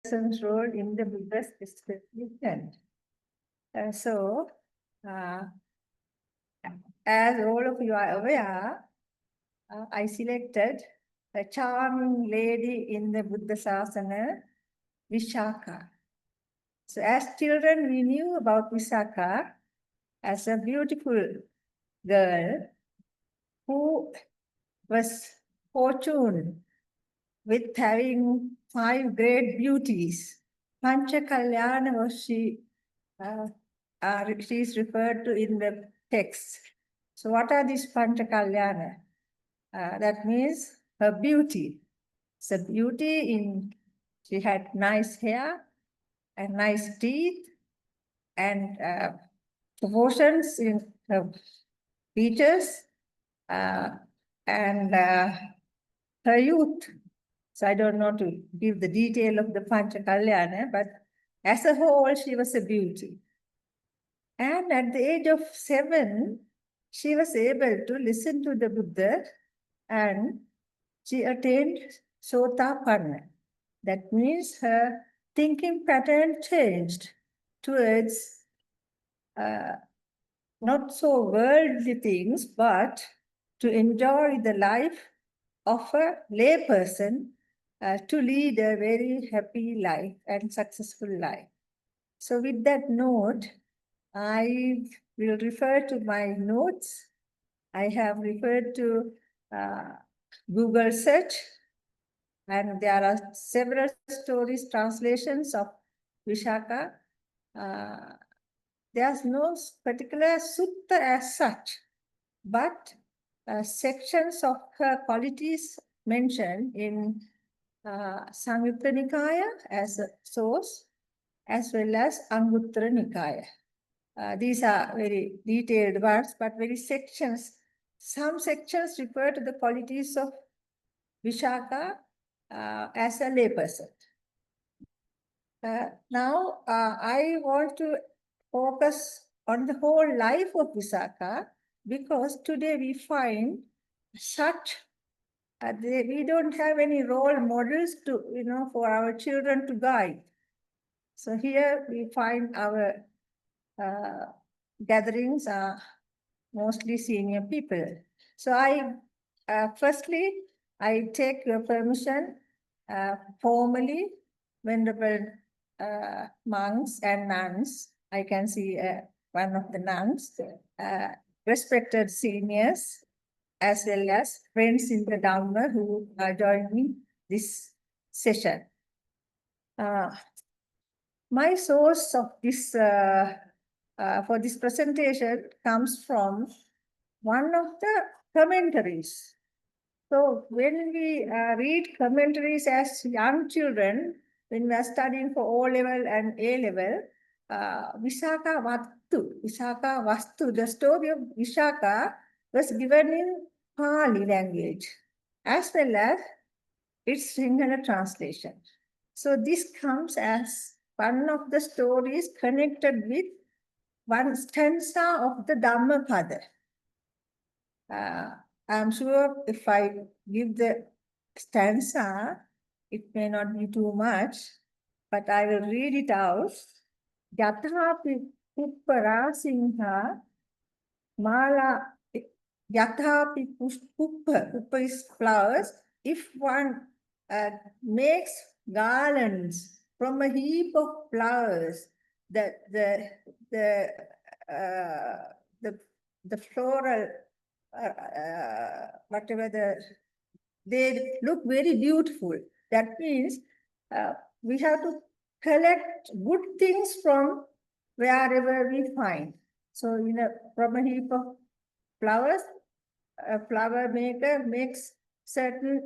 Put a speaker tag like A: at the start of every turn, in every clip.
A: person's role in the Buddha's establishment. As all of you are aware, I selected a charming lady in the Buddha Sasana, Visakha. So as children, we knew about Visakha as a beautiful girl who was fortunate with having 5 great beauties. Pancha Kalyana was she is referred to in the text. So what are these Pancha Kalyana? That means her beauty. So beauty in, she had nice hair and nice teeth and proportions in her features and her youth. So I don't know to give the detail of the Pancha Kalyana, but as a whole, she was a beauty. And at the age of 7, she was able to listen to the Buddha and she attained Sotapanna. That means her thinking pattern changed towards not so worldly things, but to enjoy the life of a layperson, to lead a very happy life and successful life. So with that note, I will refer to my notes. I have referred to Google search, and there are several stories, translations of Visakha. There's no particular sutta as such, but sections of her qualities mentioned in Samyutta Nikaya as a source, as well as Anguttara Nikaya. These are very detailed ones, but very sections. Some sections refer to the qualities of Visakha as a layperson. Now, I want to focus on the whole life of Visakha, because today we find such, we don't have any role models to, for our children to guide. So here we find our gatherings are mostly senior people. So firstly, I take your permission formally, venerable monks and nuns. I can see one of the nuns, respected seniors, as well as friends in the Dhamma who are joining this session. My source of this for this presentation comes from one of the commentaries. So when we read commentaries as young children, when we are studying for O-level and A-level, Visakha Vastu, the story of Visakha was given in Pali language, as well as its Sinhala translation. So this comes as one of the stories connected with one stanza of the Dhammapada. I'm sure if I give the stanza, it may not be too much, but I will read it out. Yathapi puppara singha mala yathapi puppa is flowers. If one makes garlands from a heap of flowers, the floral whatever they look very beautiful. That means we have to collect good things from wherever we find. So, from a heap of flowers, a flower maker makes certain,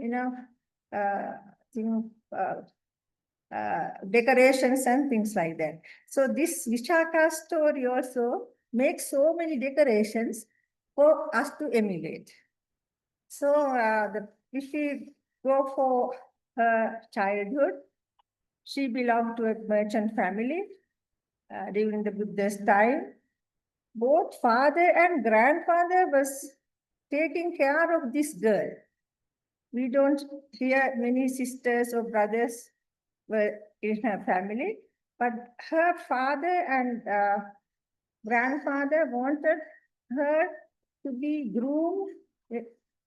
A: decorations and things like that. So this Visakha story also makes so many decorations for us to emulate. So if we go for her childhood, she belonged to a merchant family during the Buddha's time. Both father and grandfather was taking care of this girl. We don't hear many sisters or brothers were in her family, but her father and grandfather wanted her to be groomed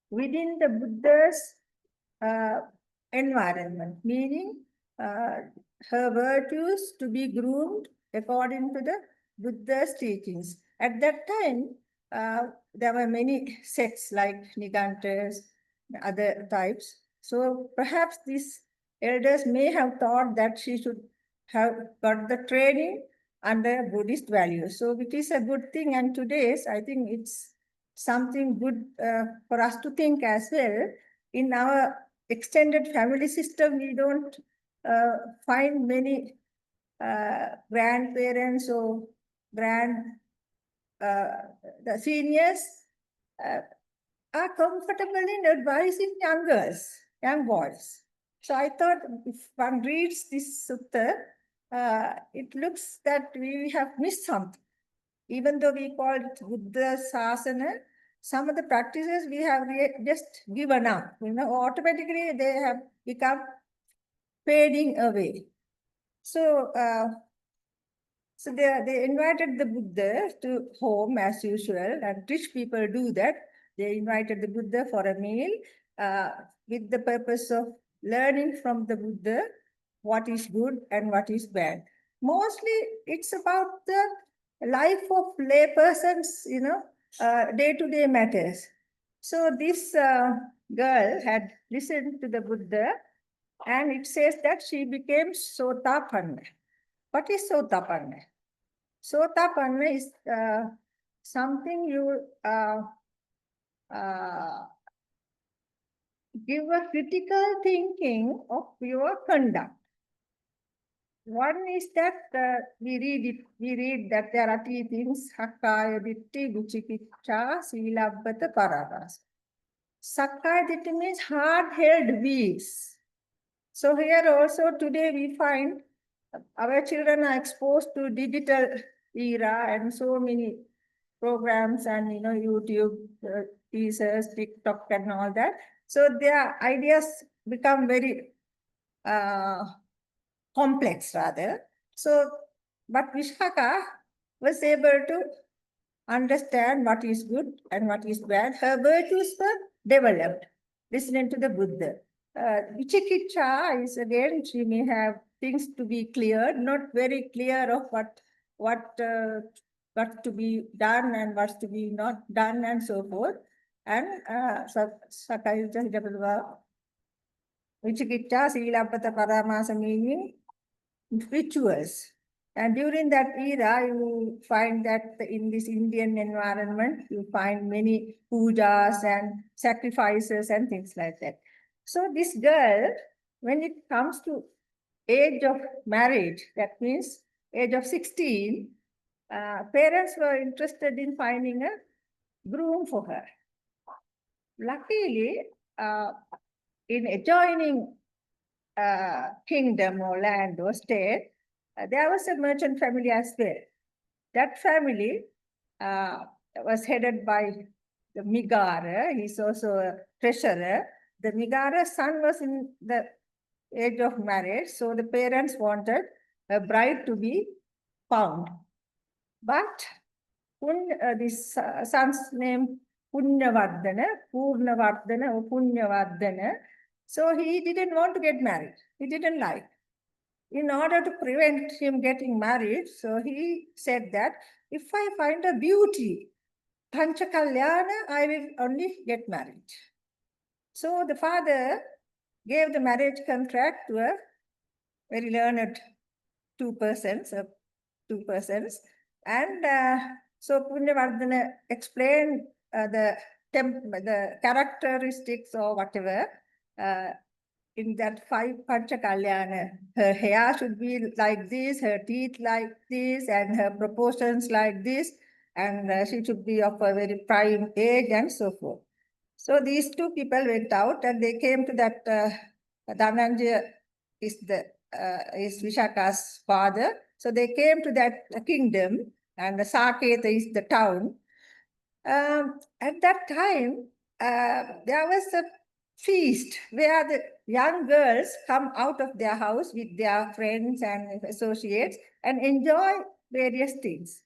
A: within the Buddha's environment, meaning her virtues to be groomed according to the Buddha's teachings. At that time, there were many sects like Nigantas, other types. So perhaps these elders may have thought that she should have got the training under Buddhist values. So it is a good thing, and today's, I think it's something good for us to think as well. In our extended family system, we don't find many grandparents or the seniors are comfortable in advising young girls, young boys. So I thought if one reads this sutta, it looks that we have missed something. Even though we call it Buddha Sasana, some of the practices we have just given up. Automatically they have become fading away. So, they invited the Buddha to home as usual, and rich people do that. They invited the Buddha for a meal with the purpose of learning from the Buddha what is good and what is bad. Mostly it's about the life of lay persons, day-to-day matters. So this girl had listened to the Buddha, and it says that she became Sotapanna. What is Sotapanna? Sotapanna is something you give a critical thinking of your conduct. One is that we read that there are three things: Sakkaya Ditti, Vicikiccha, Silabbata, Paragas. Sakkaya Ditti means hard-held views. So here also today we find our children are exposed to digital era and so many programs and YouTube, teasers, TikTok and all that. So their ideas become very complex rather. So, but Visakha was able to understand what is good and what is bad. Her virtues were developed, listening to the Buddha. Vicikiccha is again, she may have things to be cleared, not very clear of what to be done and what's to be not done and so forth. And Vicikiccha, Silabbata, Paramasa meaning rituals. And during that era, you find that in this Indian environment, you find many pujas and sacrifices and things like that. So this girl, when it comes to age of marriage, that means age of 16, parents were interested in finding a groom for her. Luckily, in adjoining kingdom or land or state, there was a merchant family as well. That family was headed by the Migara. He's also a treasurer. The Migara's son was in the age of marriage, so the parents wanted a bride to be found. But this son's name Punyavardhana, Purnavardhana or Punyavardhana. So he didn't want to get married. He didn't like. In order to prevent him getting married, so he said that if I find a beauty, Panchakalyana, I will only get married. So the father gave the marriage contract to a very learned two persons, and so Punyavardhana explained the characteristics or whatever in that 5 Panchakalyana. Her hair should be like this, her teeth like this, and her proportions like this, and she should be of a very prime age and so forth. So these two people went out and they came to that Dhananjaya is Visakha's father. So they came to that kingdom, and the Saketa is the town. At that time, there was a feast where the young girls come out of their house with their friends and associates and enjoy various things.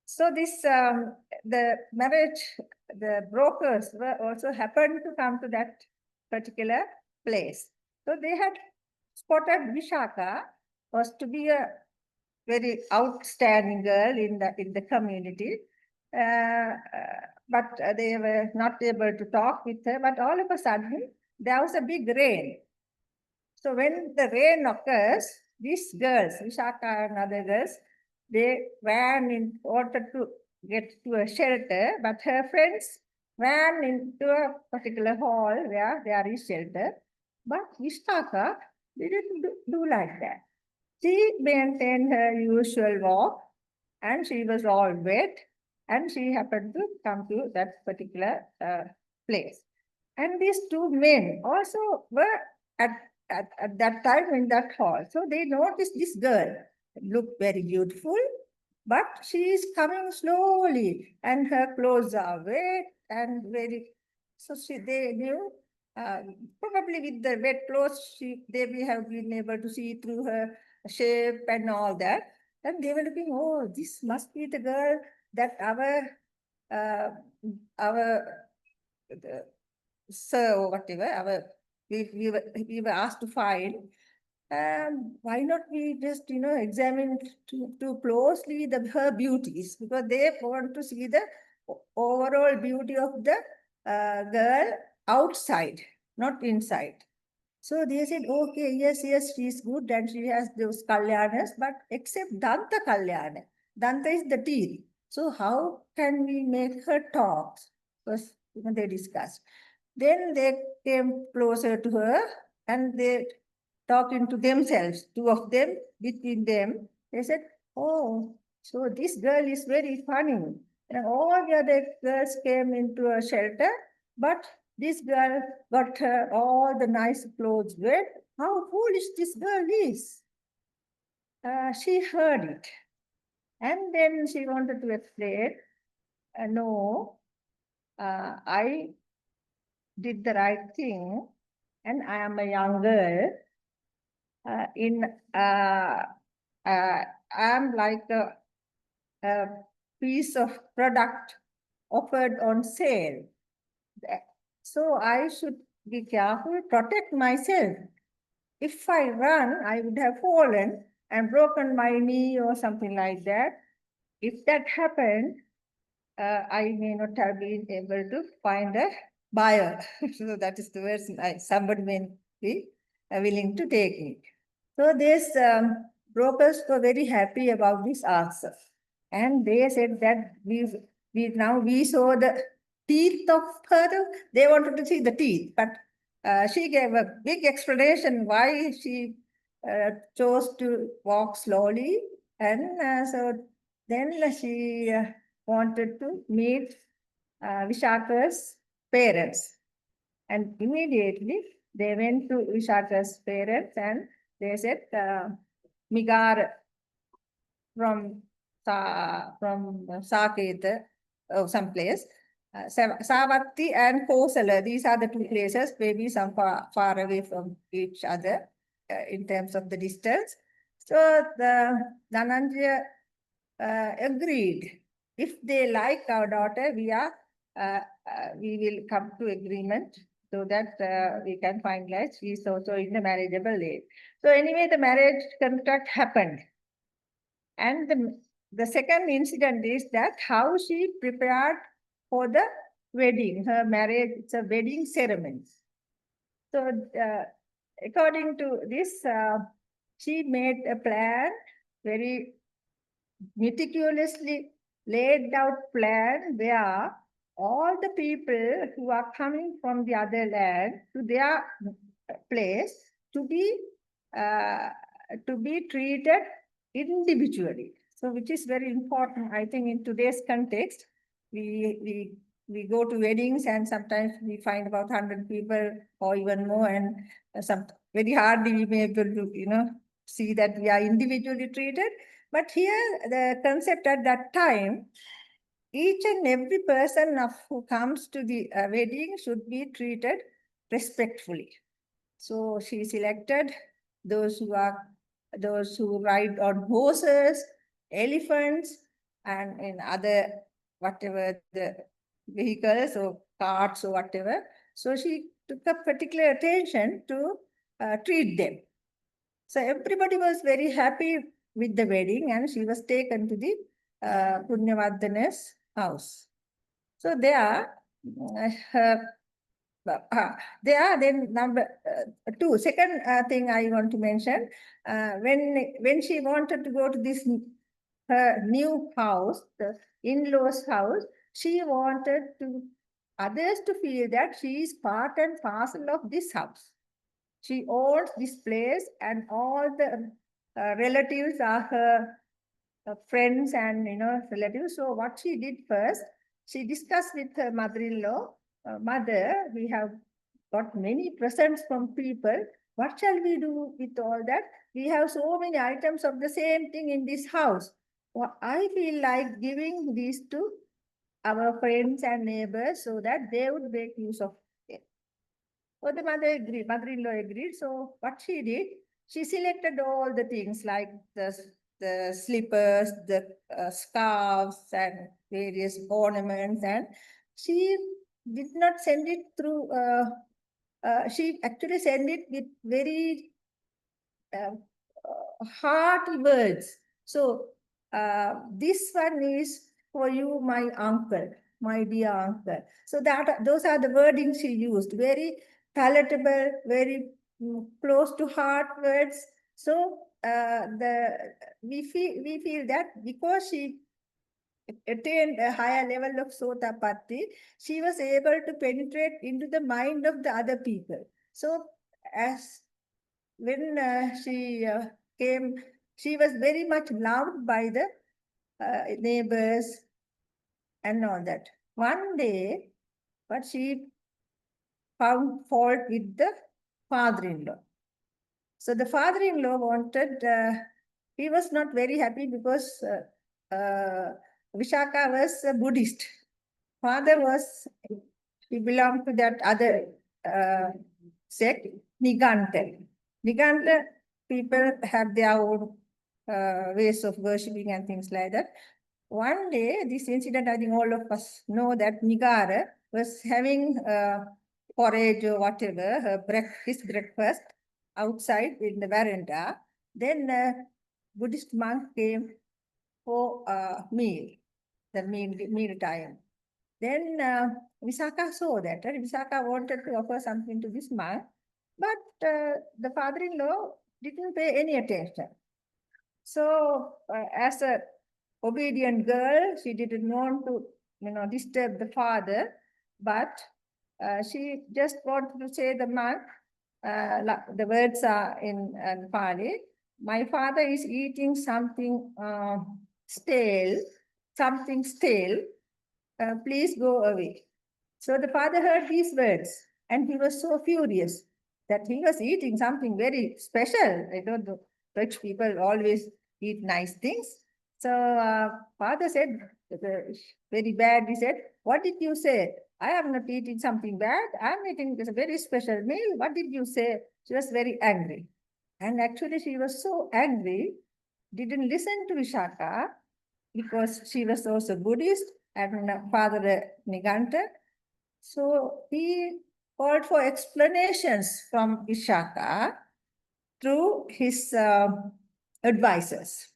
A: So the marriage, the brokers were also happened to come to that particular place. So they had spotted Visakha was to be a very outstanding girl in the community. But they were not able to talk with her. But all of a sudden, there was a big rain. So when the rain occurs, these girls, Visakha and other girls, they ran in order to get to a shelter, but her friends ran into a particular hall where there is shelter. But Visakha didn't do like that. She maintained her usual walk and she was all wet and she happened to come to that particular place. And these two men also were at that time in that hall. So they noticed this girl looked very beautiful, but she is coming slowly and her clothes are wet and very, so they knew probably with the wet clothes, they may have been able to see through her shape and all that. And they were looking, oh, this must be the girl that uh, the sir or whatever, we were asked to find. Why not we just, examine too closely her beauties, because they want to see the overall beauty of the girl outside, not inside. So they said, okay, yes, she's good and she has those kalyanas, but except Danta kalyana. Danta is the teeth. So how can we make her talk? Because they discussed. Then they came closer to her and they talking to themselves, two of them, between them. They said, oh, so this girl is very funny. And all the other girls came into a shelter, but this girl got her all the nice clothes wet. How foolish this girl is. She heard it. And then she wanted to explain, no, I did the right thing and I am a young girl. I'm like a piece of product offered on sale. So I should be careful, protect myself. If I run, I would have fallen and broken my knee or something like that. If that happened, I may not have been able to find a buyer. So that is the worst. Somebody may be willing to take it. So these brokers were very happy about this answer. And they said that we saw the teeth of her. They wanted to see the teeth, but she gave a big explanation why she chose to walk slowly. And so then she wanted to meet Visakha's parents. And immediately they went to Visakha's parents and they said, Migar from Saketa, some place, Savatti and Kosala, these are the two places, maybe some far away from each other in terms of the distance. So the Dhananjaya agreed, if they like our daughter, we will come to agreement so that we can finalize. She is also in the marriageable age. So anyway, the marriage contract happened. And the second incident is that how she prepared for the wedding, her marriage, it's a wedding ceremony. So according to this, she made a plan, very meticulously laid out plan where all the people who are coming from the other land to their place to be treated individually. So which is very important, I think, in today's context. We go to weddings and sometimes we find about 100 people or even more, and some very hardly we may be able to, see that we are individually treated. But here, the concept at that time, each and every person who comes to the wedding should be treated respectfully. So she selected those who ride on horses, elephants, and in other whatever the vehicles or carts or whatever. So she took a particular attention to treat them. So everybody was very happy with the wedding, and she was taken to the Punyavardhana's house. So there, her then number two. Second thing I want to mention, when she wanted to go to this her new house, the in-laws house, she wanted to others to feel that she is part and parcel of this house. She owns this place, and all the relatives are her friends and relatives. So what she did first, she discussed with her mother-in-law, mother, we have got many presents from people. What shall we do with all that? We have so many items of the same thing in this house. Well, I feel like giving these to our friends and neighbors so that they would make use of it. So the mother-in-law agreed. So what she did, she selected all the things like the slippers, the scarves, and various ornaments, and she did not send it through. She actually sent it with very hearty words. So this one is for you, my uncle, my dear uncle. So those are the wordings she used. Very palatable, very close to heart words. So we feel that because she attained a higher level of Sotapatti, she was able to penetrate into the mind of the other people. So as when she came, she was very much loved by the neighbors and all that. One day, but she found fault with the father-in-law. So the father-in-law wanted, he was not very happy because Visakha was a Buddhist. Father was, he belonged to that other sect, Niganta. Niganta people have their own ways of worshipping and things like that. One day, this incident, I think all of us know that Nigara was having porridge or whatever, his breakfast outside in the veranda. Then Buddhist monk came for meal, the meal time. Then Visakha saw that. Visakha wanted to offer something to this monk, but the father-in-law didn't pay any attention. So as a obedient girl, she didn't want to, disturb the father, but she just wanted to say the monk, the words are in Pali, my father is eating something stale, please go away. So the father heard these words, and he was so furious that he was eating something very special. I don't know, rich people always eat nice things. So father said, very bad, he said, what did you say? I am not eating something bad. I am eating this very special meal. What did you say? She was very angry. And actually she was so angry, didn't listen to Visakha because she was also Buddhist and Father Niganta. So he called for explanations from Visakha through his advisors.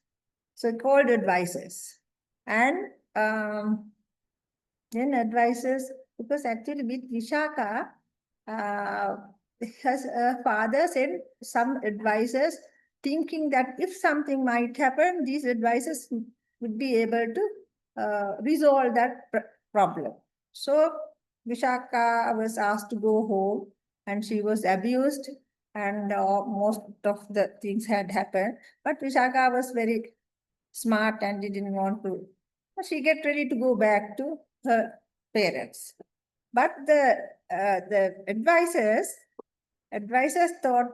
A: So he called advisors. And then advisors, because actually with Visakha, has a father sent some advisors thinking that if something might happen, these advisors would be able to resolve that problem. So Visakha was asked to go home, and she was abused, and most of the things had happened. But Visakha was very smart and didn't want to. She get ready to go back to her parents. But the advisors thought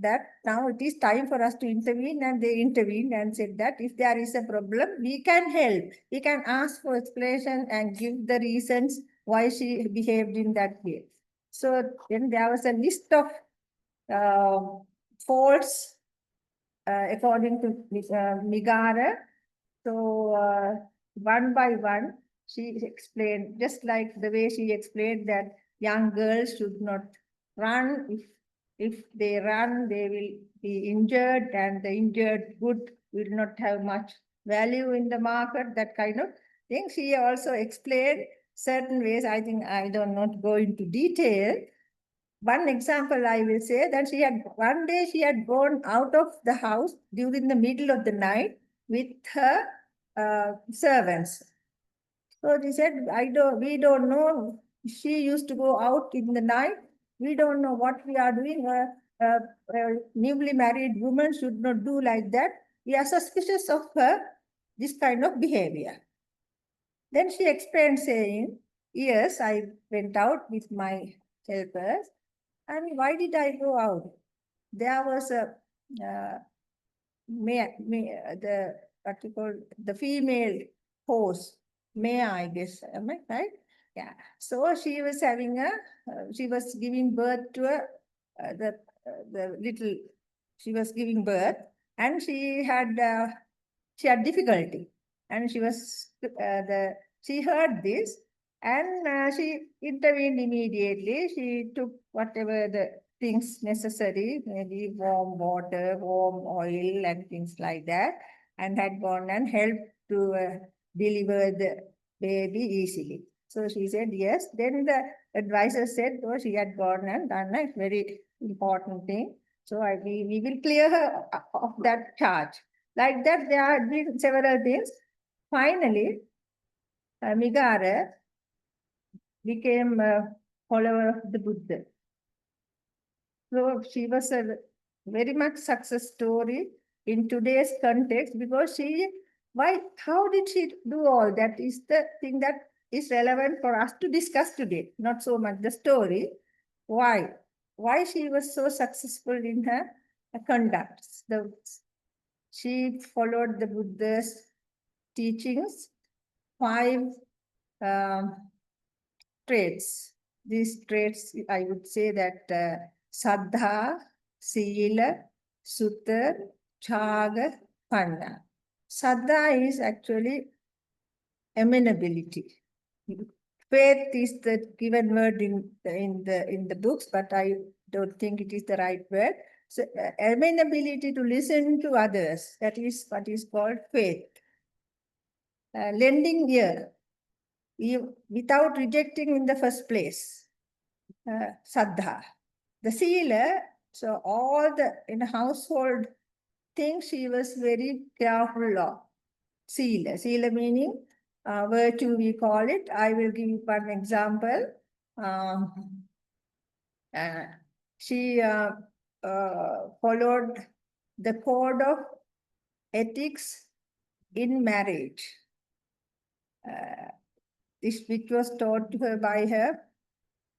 A: that now it is time for us to intervene, and they intervened and said that if there is a problem, we can help. We can ask for explanation and give the reasons why she behaved in that way. So then there was a list of faults according to Migara. So one by one, she explained, just like the way she explained that young girls should not run. If they run, they will be injured, and the injured good will not have much value in the market, that kind of thing. She also explained certain ways. I think I do not go into detail. One example I will say that one day she had gone out of the house during the middle of the night with her servants. So she said, we don't know. She used to go out in the night. We don't know what we are doing. Newly married woman should not do like that. We are suspicious of her, this kind of behavior. Then she explained saying, yes, I went out with my helpers. And why did I go out? There was a the female host, Maya, I guess. Am I right? Yeah. So she was she was giving birth to the little. She was giving birth, and she had difficulty, and she heard this, and she intervened immediately. She took whatever the things necessary, maybe warm water, warm oil, and things like that, and had gone and helped to deliver the baby easily. So she said yes. Then the advisor said, oh, she had gone and done a very important thing. So we will clear her of that charge. Like that, there have been several things. Finally, Migara became a follower of the Buddha. So she was a very much success story in today's context, because how did she do all that is the thing that is relevant for us to discuss today, not so much the story. Why she was so successful in her conduct. She followed the Buddha's teachings, 5 traits. These traits, I would say that Saddha, Sila, Sutta, Chaga, Panna. Saddha is actually amenability. Faith is the given word in the books, but I don't think it is the right word. So amenability to listen to others, that is what is called faith. Lending ear, without rejecting in the first place, Saddha. The Sila, so all the in household things she was very careful of. Sila meaning virtue, we call it. I will give you one example. She followed the code of ethics in marriage. This which was taught to her by her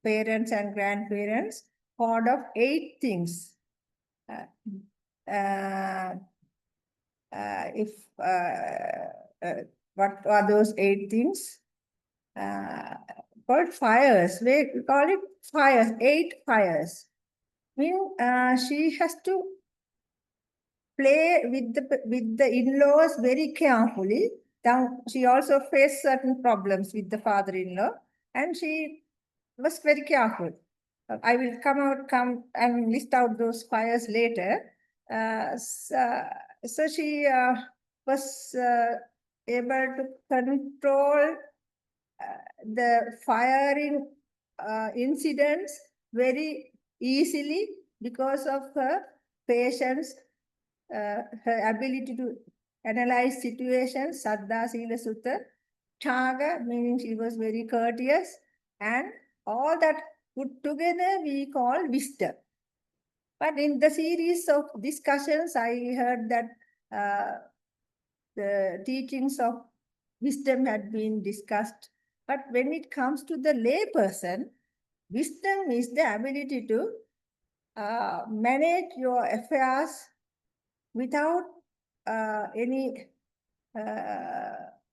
A: parents and grandparents, code of 8 things. What are those 8 things? Called fires. We call it fires, 8 fires. She has to play with the in-laws very carefully. Now, she also faced certain problems with the father-in-law, and she was very careful. I will come and list out those fires later. So she was able to control the firing incidents very easily because of her patience, her ability to analyze situations, Saddha, Sila, Sutta. Chaga, meaning she was very courteous, and all that put together we call wisdom. But in the series of discussions, I heard that the teachings of wisdom had been discussed. But when it comes to the lay person, wisdom is the ability to manage your affairs without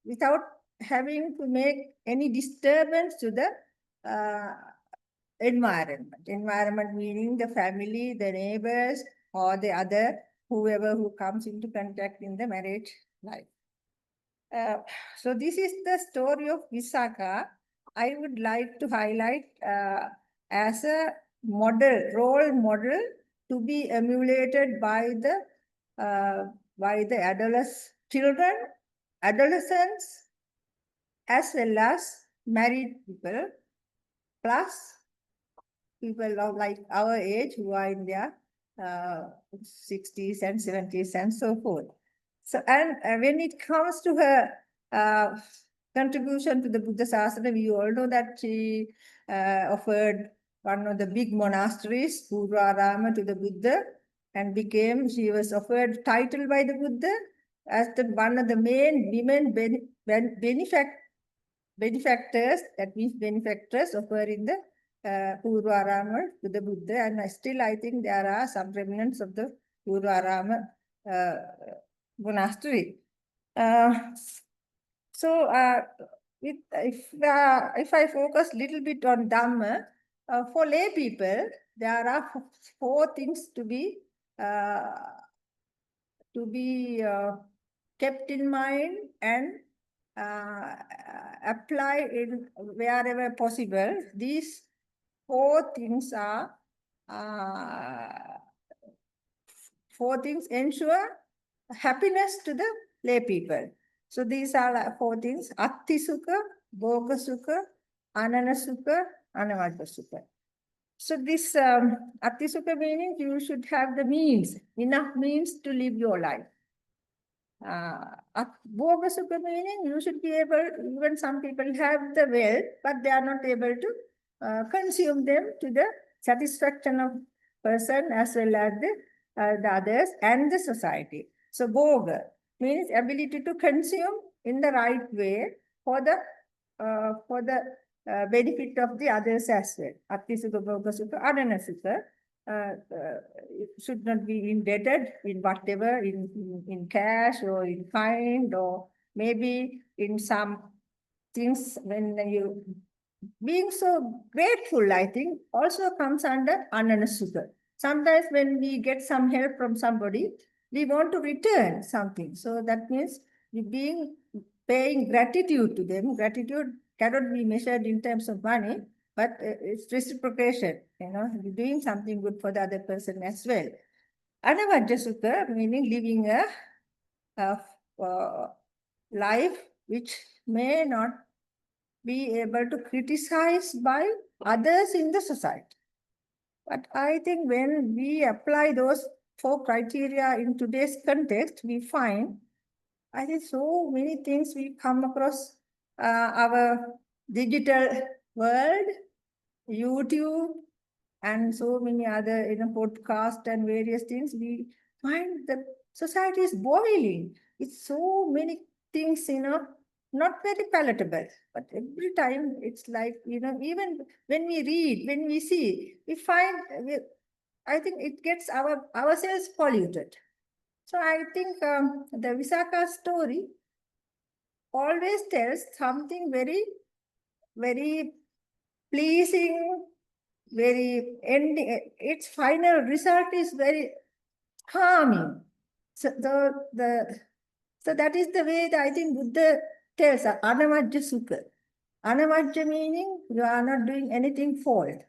A: without having to make any disturbance to the environment. Environment meaning the family, the neighbors, or the other, whoever who comes into contact in the marriage life. So this is the story of Visakha. I would like to highlight as a model, role model to be emulated by the children, adolescents, as well as married people, plus people of like our age who are in their 60s and 70s and so forth. So, and when it comes to her contribution to the Buddha Sasana, we all know that she offered one of the big monasteries, Purvarama, to the Buddha, and she was offered title by the Buddha as one of the main women benefactors, that means benefactors offering the Purvarama to the Buddha, and still I think there are some remnants of the Purvarama monastery. If I focus a little bit on Dhamma, for lay people, there are four things to be kept in mind and apply in wherever possible. These four things ensure happiness to the lay people. So these are four things: Atti Sukha, Bhoga Sukha, Anana Sukha, Anavadha Sukha. So this Atti Sukha meaning you should have the means, enough means to live your life. Bhoga Sukha meaning you should be able, even some people have the wealth, but they are not able to consume them to the satisfaction of person as well as the others and the society. So Bhoga means ability to consume in the right way for the benefit of the others as well. Atti Sukha, Bhoga Sukha, Adana Sukha. Should not be indebted in whatever, in cash or in kind, or maybe in some things when you being so grateful, I think, also comes under Ananasukha. Sometimes when we get some help from somebody, we want to return something. So that means paying gratitude to them. Gratitude cannot be measured in terms of money, but it's reciprocation, you're doing something good for the other person as well. Anavajja Sukha, meaning living a life which may not be able to criticize by others in the society. But I think when we apply those four criteria in today's context, we find, I think, so many things we come across our digital world, YouTube, and so many other podcasts and various things. We find that society is boiling. It's so many things, not very palatable. But every time it's like, even when we read, when we see, we find, I think it gets ourselves polluted. So I think the Visakha story always tells something very, very pleasing, very ending. Its final result is very calming. So so that is the way that I think Buddha tells Anavajja Sukha. Anavajja meaning you are not doing anything fault.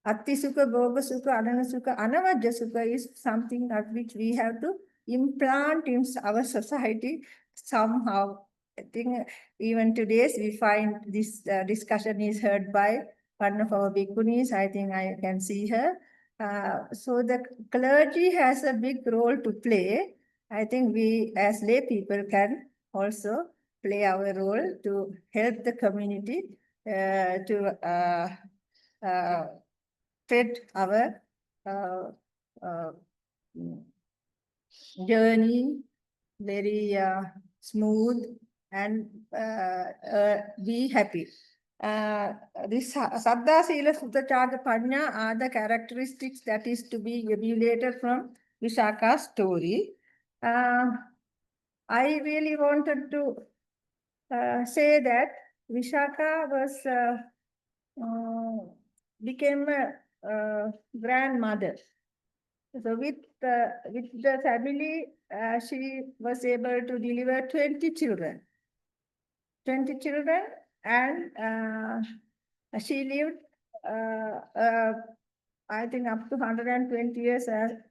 A: Atti Sukha, Bhoga Sukha, Anana Sukha, Anavajja Sukha is something that which we have to implant in our society somehow. I think even today we find this discussion is heard by one of our bhikkhunis. I think I can see her. So the clergy has a big role to play. I think we as lay people can also play our role to help the community to tread our journey very smooth and be happy. This Saddha, Sila, Sutta, Chaga, Panya are the characteristics that is to be emulated from Visakha's story. I really wanted to say that Visakha was became a grandmother. So with the family, she was able to deliver 20 children. 20 children, and she lived, I think, up to 120 years,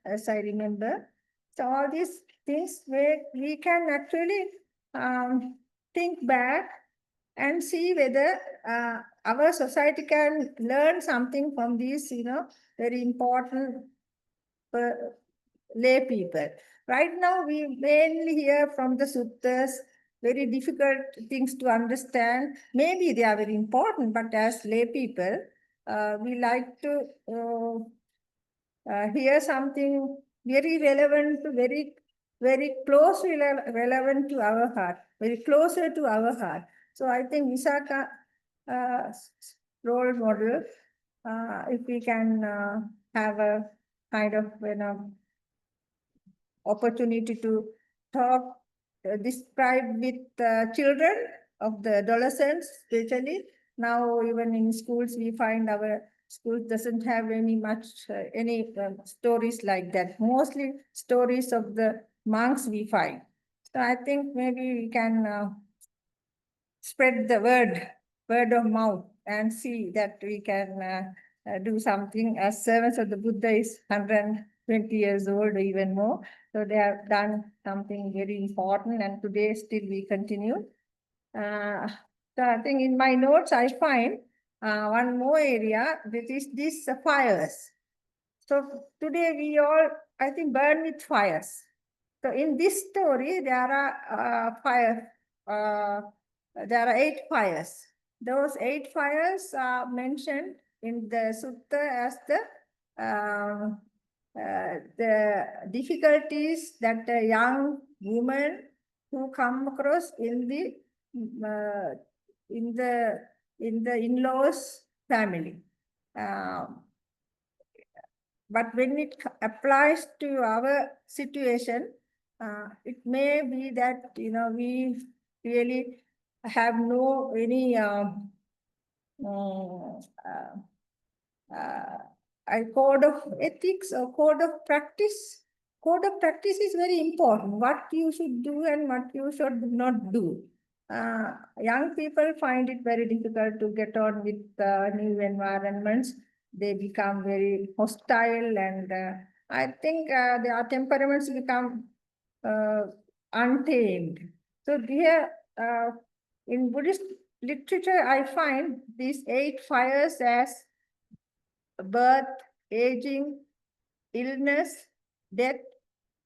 A: as I remember. So all these things where we can actually think back and see whether our society can learn something from these, very important lay people. Right now, we mainly hear from the suttas very difficult things to understand. Maybe they are very important, but as lay people, we like to hear something very relevant, very closely relevant to our heart, very closer to our heart. So I think Visakha role model, if we can have a kind of, opportunity to talk, describe with children of the adolescents, especially. Now, even in schools, we find our school doesn't have any stories like that. Mostly stories of the monks we find. So I think maybe we can spread the word of mouth, and see that we can do something. As servants of the Buddha is 120 years old or even more. So they have done something very important, and today still we continue. So I think in my notes I find one more area, that is this fires. So today we all, I think, burn with fires. So in this story, there are 8 fires. Those 8 fires are mentioned in the sutta as the difficulties that a young woman who come across in the in-laws family. But when it applies to our situation, it may be that, we really have no any a code of ethics or code of practice. Code of practice is very important. What you should do and what you should not do. Young people find it very difficult to get on with new environments. They become very hostile, and I think their temperaments become untamed. So here, in Buddhist literature, I find these 8 fires as birth, aging, illness, death,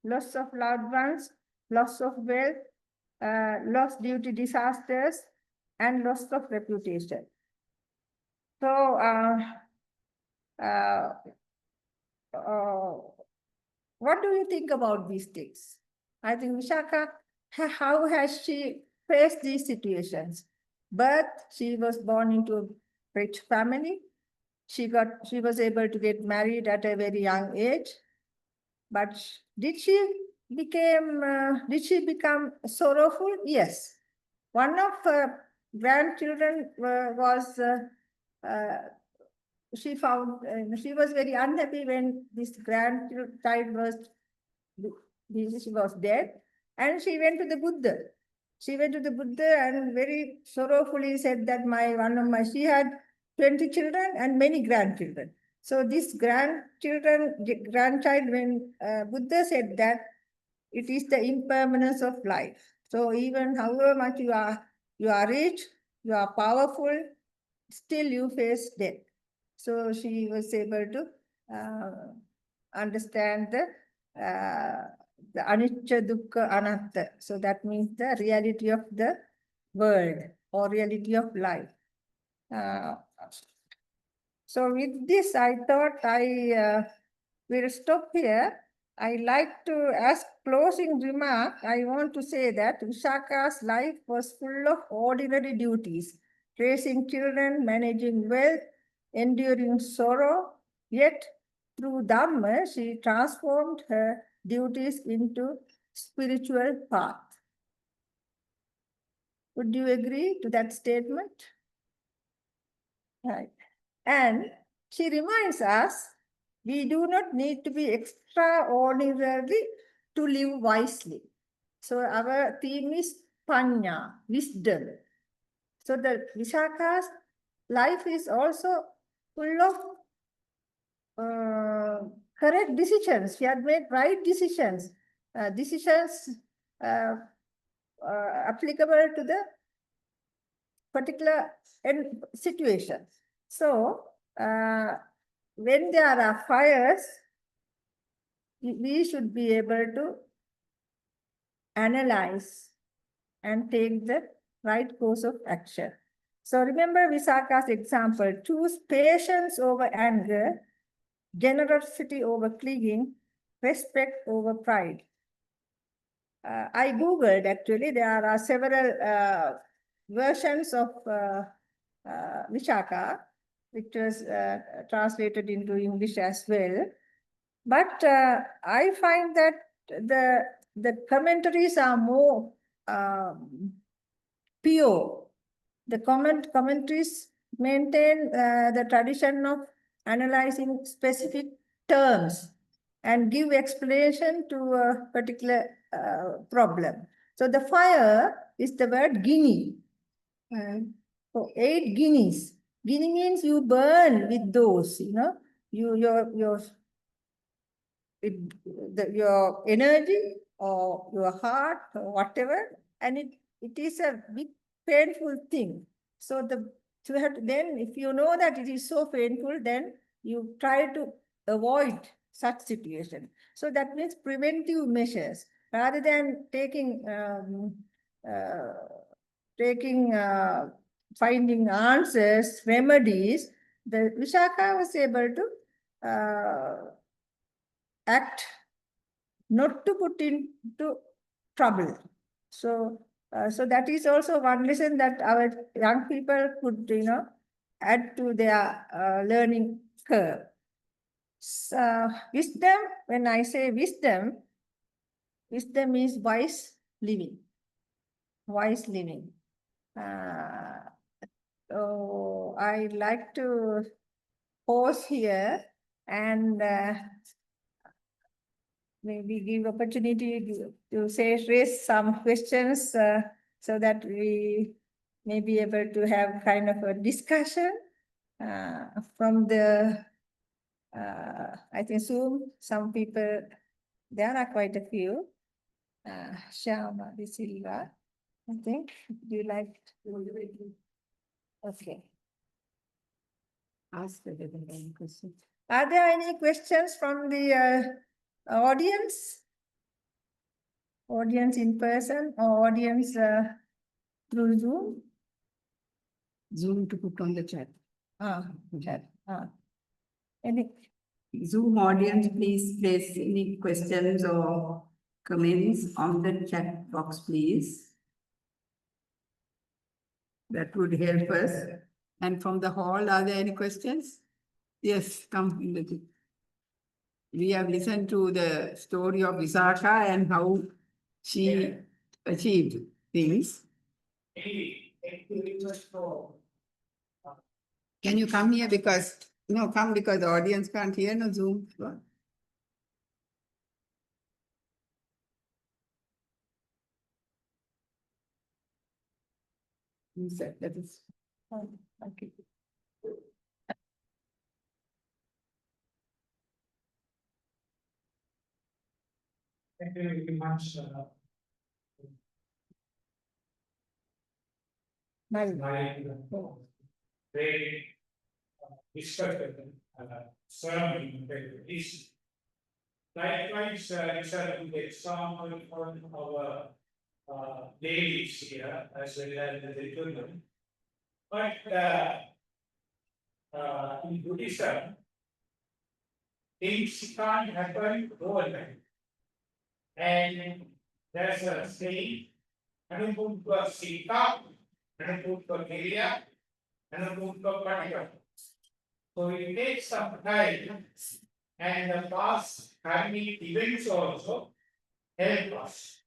A: loss of loved ones, loss of wealth, loss due to disasters, and loss of reputation. So, what do you think about these things? I think Visakha, how has she faced these situations? Birth, she was born into a rich family. She was able to get married at a very young age. But did she become sorrowful? Yes. One of her grandchildren she found, she was very unhappy when this grandchild was dead, and she went to the Buddha. She went to the Buddha and very sorrowfully said that she had 20 children and many grandchildren. So this grandchild, when Buddha said that it is the impermanence of life. So even however much you are rich, you are powerful, still you face death. So she was able to understand the anicca, dukkha, anatta. So that means the reality of the world or reality of life. So with this, I thought I will stop here. I like to, as closing remark, I want to say that Visakha's life was full of ordinary duties, raising children, managing wealth, enduring sorrow, yet through Dhamma, she transformed her duties into spiritual path. Would you agree to that statement? Right. And She reminds us we do not need to be extraordinary to live wisely. So our theme is Panya, wisdom. So the Visakha's life is also full of correct decisions. She had made right decisions, decisions applicable to the particular situation. So when there are fires, we should be able to analyze and take the right course of action. So remember Visakha's example, choose patience over anger, generosity over clinging, respect over pride. I Googled actually, there are several versions of Visakha, which was translated into English as well. But I find that the commentaries are more pure. The commentaries maintain the tradition of analyzing specific terms and give explanation to a particular problem. So the fire is the word guinea. So 8 guineas. Guinea means you burn with those, your energy or your heart or whatever, and it is a big painful thing. So you have to, then if you know that it is so painful, then you try to avoid such situation. So that means preventive measures rather than finding answers, remedies. The Visakha was able to act not to put into trouble. So, so that is also one lesson that our young people could, add to their learning curve. So, wisdom, when I say wisdom, wisdom is wise living. Wise living. So I like to pause here and maybe give opportunity to raise some questions so that we may be able to have kind of a discussion from the, I think Zoom, some people, there are quite a few. Shyama De Silva, I think, do you like to? Okay. Ask any questions. Are there any questions from the audience? Audience in person or audience through Zoom?
B: Zoom to put on the chat.
A: Chat. Any?
B: Zoom audience, please place any questions or comments on the chat box, please. That would help us. And from the hall, are there any questions? Yes, come. We have listened to the story of Visakha and how she achieved things. Can you come here because, come because the audience can't hear no Zoom. That is.
A: Thank you.
C: Thank you very much. Very discussion, sermon, is likewise, you said the example for our ladies here as well as the children. But in Buddhism, things can't happen overnight. And there's a saying, Anuputva Sita, Anuputva Giriya, Anuputva Patika. So it takes some time, and the past karmic events also help us.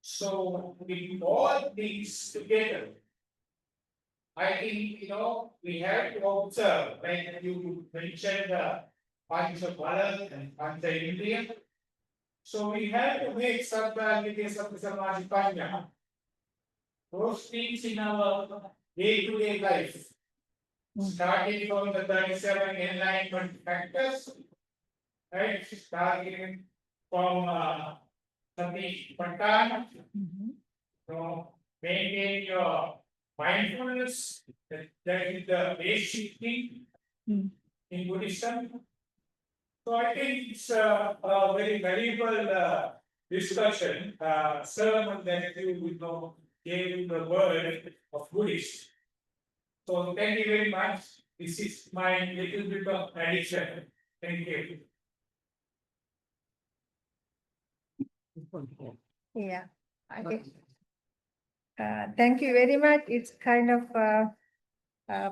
C: So with all these together, I think, we have to observe, like you mentioned, Pancha Bharat and Pancha Indriya. So we have to make Saddha Sattva Samadhi Panya. Those things in our day-to-day life. Starting from the 37 enlightenment factors, right? Starting from Sati Patan, maintain your mindfulness, that is the basic thing in Buddhism. So I think it's a very valuable discussion, sermon that you gave the word of Buddhist. So thank you very much. This is my little bit of addition. Thank you.
A: Yeah. Okay. Thank you very much. It's kind of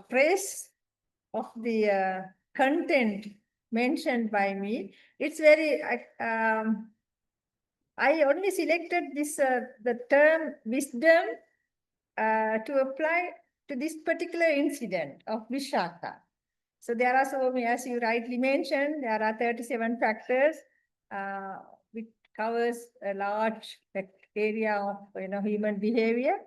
A: praise of the content mentioned by me. It's very, I only selected this, the term wisdom to apply to this particular incident of Visakha. So there are so many, as you rightly mentioned, there are 37 factors, which covers a large area of human behavior.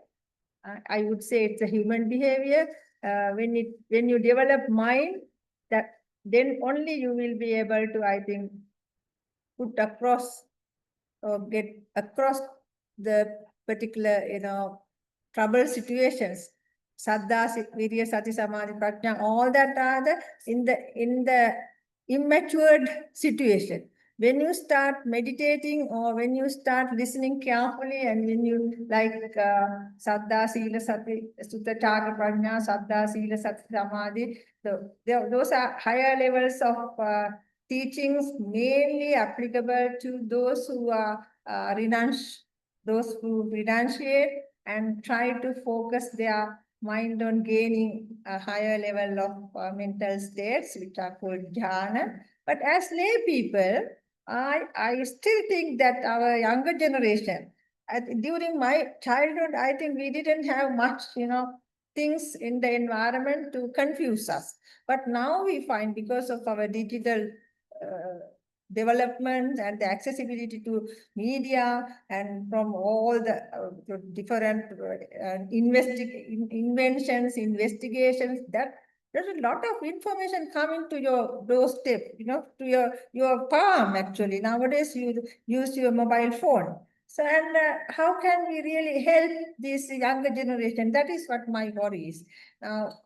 A: I would say it's a human behavior. When you develop mind, that then only you will be able to, I think, put across or get across the particular trouble situations. Saddha, Virya, Sati, Samadhi, Prajna, all that are in the immatured situation. When you start meditating or when you start listening carefully and when you like Saddha, Sila, Sati, Sutta, Chaga, Prajna, Saddha, Sila, Sati, Samadhi, so those are higher levels of teachings mainly applicable to those who are those who renunciate and try to focus their mind on gaining a higher level of mental states, which are called jhana. But as lay people, I still think that our younger generation, during my childhood, I think we didn't have much, things in the environment to confuse us. But now we find, because of our digital development and the accessibility to media and from all the different inventions, investigations, that there's a lot of information coming to your doorstep, to your palm actually. Nowadays you use your mobile phone. So, and how can we really help this younger generation? That is what my worry is. Now,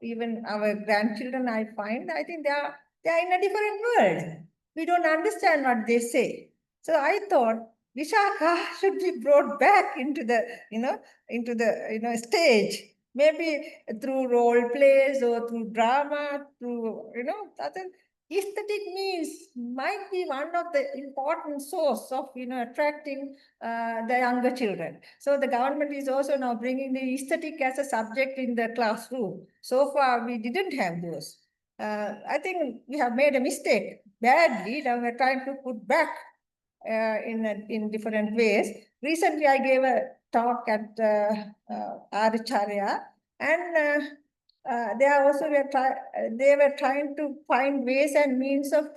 A: even our grandchildren, I find, I think they are in a different world. We don't understand what they say. So I thought Visakha should be brought back into the, stage, maybe through role plays or through drama, through, other aesthetic means might be one of the important source of, attracting the younger children. So the government is also now bringing the aesthetic as a subject in the classroom. So far, we didn't have those. I think we have made a mistake badly. Now we're trying to put back in different ways. Recently, I gave a talk at Aracharya, and they were trying to find ways and means of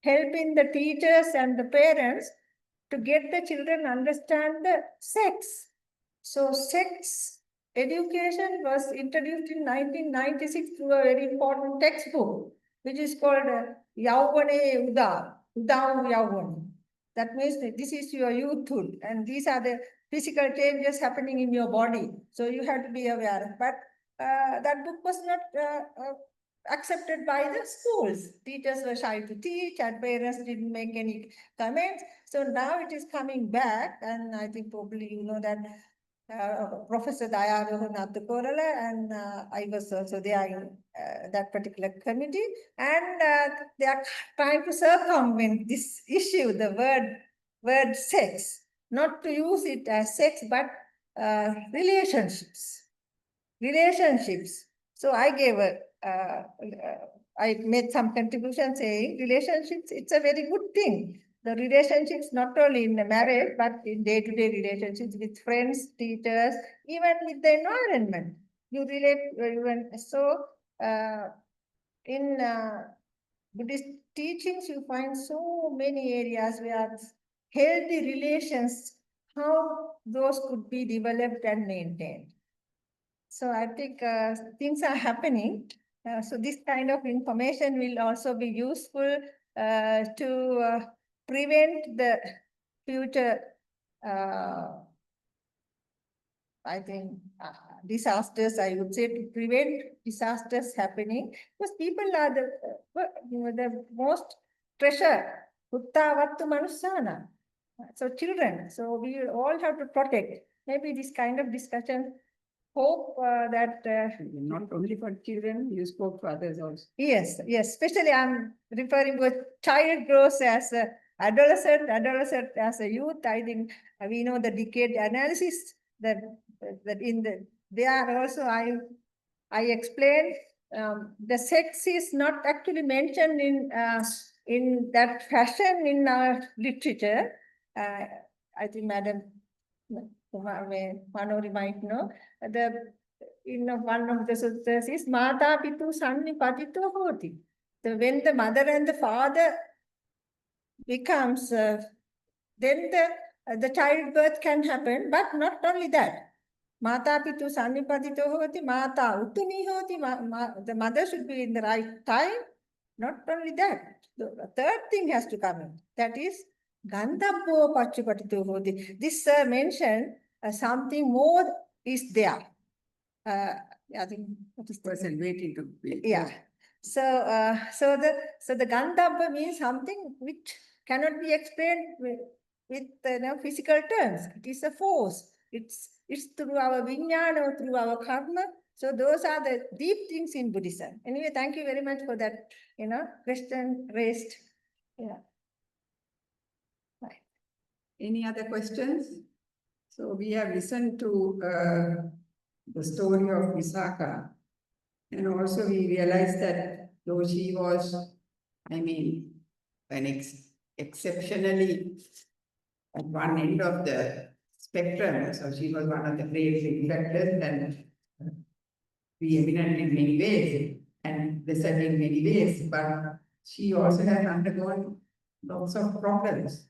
A: helping the teachers and the parents to get the children understand the sex. So sex education was introduced in 1996 through a very important textbook, which is called Yauvane Udam Yauvane. That means that this is your youthhood, and these are the physical changes happening in your body. So you have to be aware. But that book was not accepted by the schools. Teachers were shy to teach, and parents didn't make any comments. So now it is coming back, and I think probably you know that Professor Dayarohanath Korala and I was also there in that particular committee, and they are trying to circumvent this issue, the word sex, not to use it as sex, but relationships. So I gave I made some contribution saying relationships, it's a very good thing. the relationships, not only in the marriage, but in day-to-day relationships with friends, teachers, even with the environment. You relate even so in Buddhist teachings, you find so many areas where healthy relations, how those could be developed and maintained. So I think things are happening. So this kind of information will also be useful to prevent the future, I think, disasters, I would say, to prevent disasters happening, because people are the most treasure, Uttavattu Manusana. So children, so we all have to protect. Maybe this kind of discussion, hope that
B: Not only for children, you spoke for others also.
A: yes, yes, especially I'm referring to child grows as a adolescent as a youth. I think we know the decade analysis that in there also I explained the sex is not actually mentioned in that fashion in our literature. I think Madam Manori might know the in one of the sutras is Mata Pitu Sannipatito Hoti. So when the mother and the father becomes, then the childbirth can happen, but not only that. Mata Pitu Sannipatito Hoti, Mata Uttuni Hoti, the mother should be in the right time. Not only that, the third thing has to come in. That is Gandhabbo Pachupatito Hoti. This mentioned something more is there. I think what is the
B: Person waiting to be.
A: yeah. So so the Gandhabba means something which cannot be explained with physical terms. It is a force. It's through our vijnana or through our karma. So those are the deep things in Buddhism. Anyway, thank you very much for that, question raised. Yeah.
B: Any other questions? So we have listened to the story of Visakha, and also we realized that though she was, I mean, an exceptionally at one end of the spectrum, so she was one of the great benefactors and preeminent in many ways and blessed in many ways, but she also has undergone lots of problems.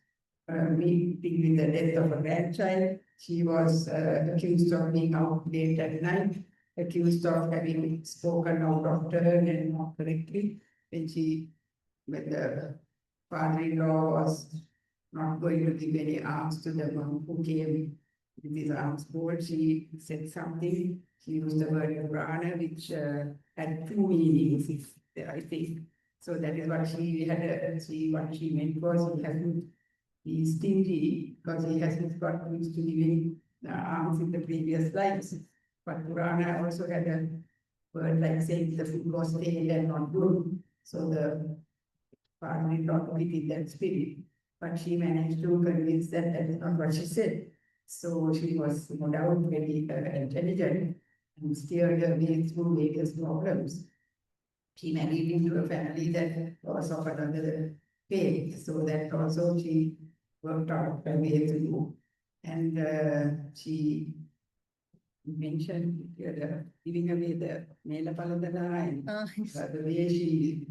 B: Meeting with the death of a grandchild, she was accused of being out late at night, accused of having spoken out of turn and not correctly. When the father-in-law was not going to give any alms to the monk who came with his alms bowl, she said something. She used the word Purana, which had two meanings, I think. So that is what she had. What she meant was he hasn't. He is stingy because he hasn't got used to giving alms in the previous lives. But Purana also had a word like saying the food was stale and not good. So the father did not believe in that spirit. But she managed to convince that that is not what she said. So she was no doubt very intelligent and steered her way through various problems. She married into a family that was of another faith, so that also she worked out her way through. And she mentioned giving away the Mela Paladana and the way she,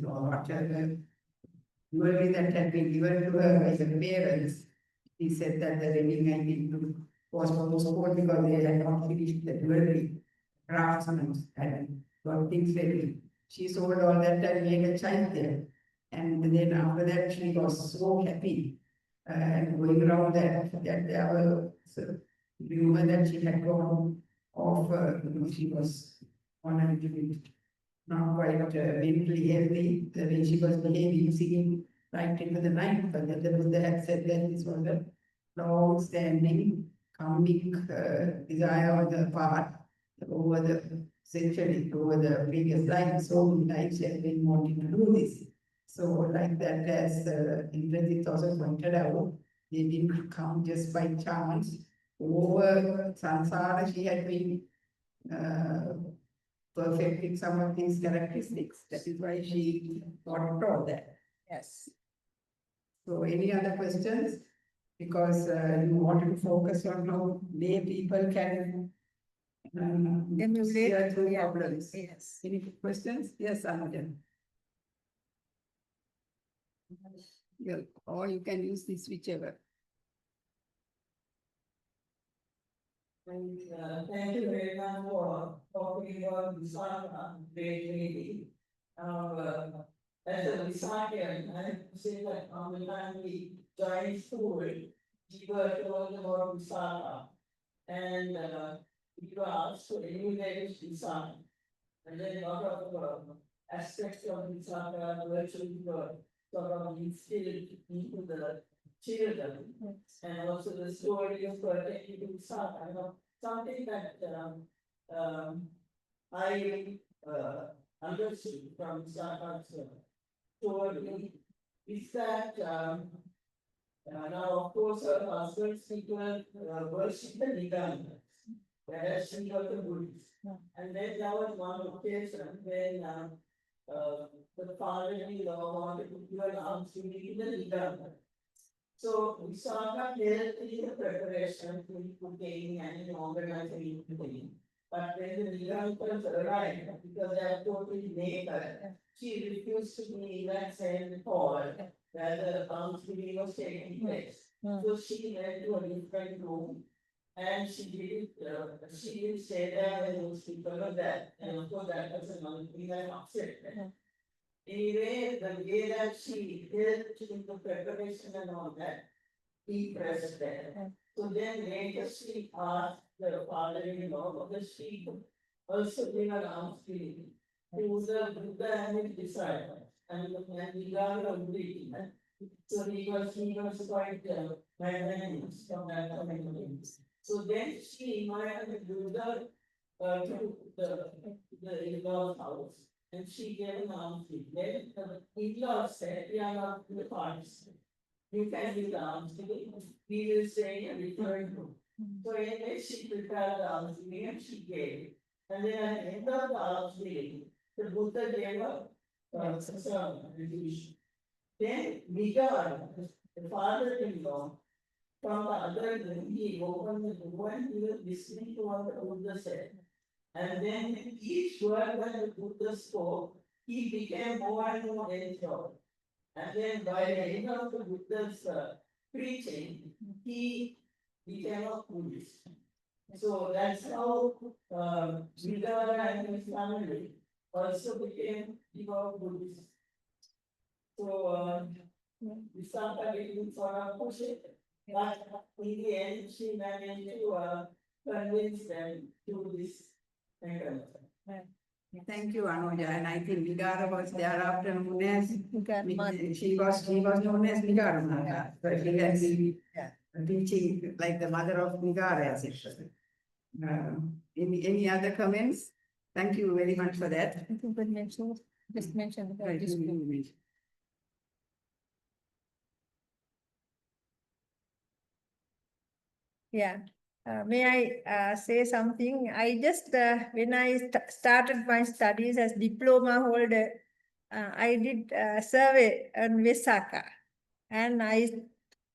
B: what her jewelry that had been given to her by her parents. He said that the wedding had been was postponed because they had not finished the jewelry. Craftsmen had got things ready. She sold all that and made a child there. And then after that, she was so happy and going around that there was rumor that she had gone off, she was on a little bit not quite mentally healthy, the way she was behaving, singing right into the night. But then there was that said that this was a long-standing karmic desire on the part over the century, over the previous life. So many lives she had been wanting to do this. So like that, as Indrajit also pointed out, they didn't come just by chance. Over samsara, she had been perfecting some of these characteristics. That is why she got all that.
A: Yes.
B: So any other questions? Because you wanted to focus on how lay people can
A: Emulate,
B: steer through
A: yeah.
B: problems.
A: Yes.
B: Any questions? Yes, Anujan. Well, or you can use this whichever.
D: Thank you very much for talking about Visakha great lady. As a Visakian, I have to say that on the time we joined school, we were told about Visakha. And we were asked to emulate Visakha. And then a lot of aspects of Visakha virtually were sort of instilled into the children. And also the story of protecting Visakha, something that I understood from Visakha's story is that now, of course, her husband's people worship the Nigam, whereas she was a Buddhist. And then there was one occasion when the father-in-law wanted to do an alms in the Nigam. So Visakha helped in the preparation for cooking and in organizing everything. But when the Nigankars arrived, because they are totally naked, she refused to be in that same hall where the almsgiving was taking place. So she went to a different room and she didn't stay there when those people were there. And of course that was another thing that upset her. Anyway, the way that she helped in the preparation and all that, he pressed there. So then later she asked the father-in-law whether she could also bring an almsgiving to the Buddha and his disciples. And we got a greeting. So he was quite magnanimous from that community. So then she invited the Buddha to the in-law's house. And she gave an almsgiving. Then the in-law said, "We are not the parties. You can give the almsgiving. We will stay in a different room." So anyway, she prepared the almsgiving and she gave. And then at the end of the almsgiving, the Buddha gave a sermon. Then Vigar, the father-in-law, from the other room, he opened the door and he was listening to what the Buddha said. And then each word that the Buddha spoke, he became more and more enthralled. And then by the end of the Buddha's preaching, he became a Buddhist. So that's how Buddha and his family also became Buddhists. So Visakha didn't sort of push it, but in the end, she managed to convince them to this mechanism.
B: Thank you, Anuja. And I think Vigara was thereafter known as,
A: Vigara.
B: she was known as Vigara Mata. So she has been teaching like the mother of Vigara, as it were. Any other comments? Thank you very much for that.
A: I think we mentioned, just mentioned about
B: Right,
A: this book.
B: you-
A: Yeah. May I say something? I just, when I started my studies as diploma holder, I did a survey on Visakha. And I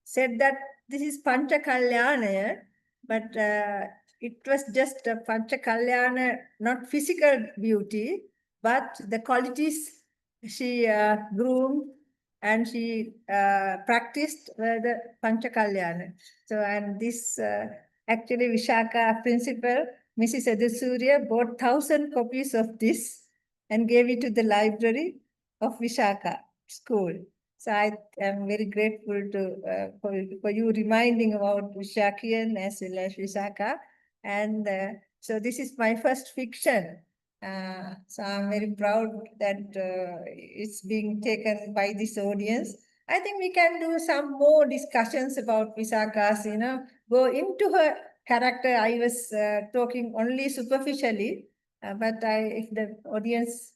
A: said that this is Pancha Kalyana, but it was just a Pancha Kalyana, not physical beauty, but the qualities she groomed and she practiced were the Pancha Kalyana. So, and this actually Visakha principal, Mrs. Edusuriya, bought 1,000 copies of this and gave it to the library of Visakha school. So I am very grateful to for you reminding about Visakhian as well as Visakha. And so this is my first fiction. So I'm very proud that it's being taken by this audience. I think we can do some more discussions about Visakha's, go into her character. I was talking only superficially, but if the audience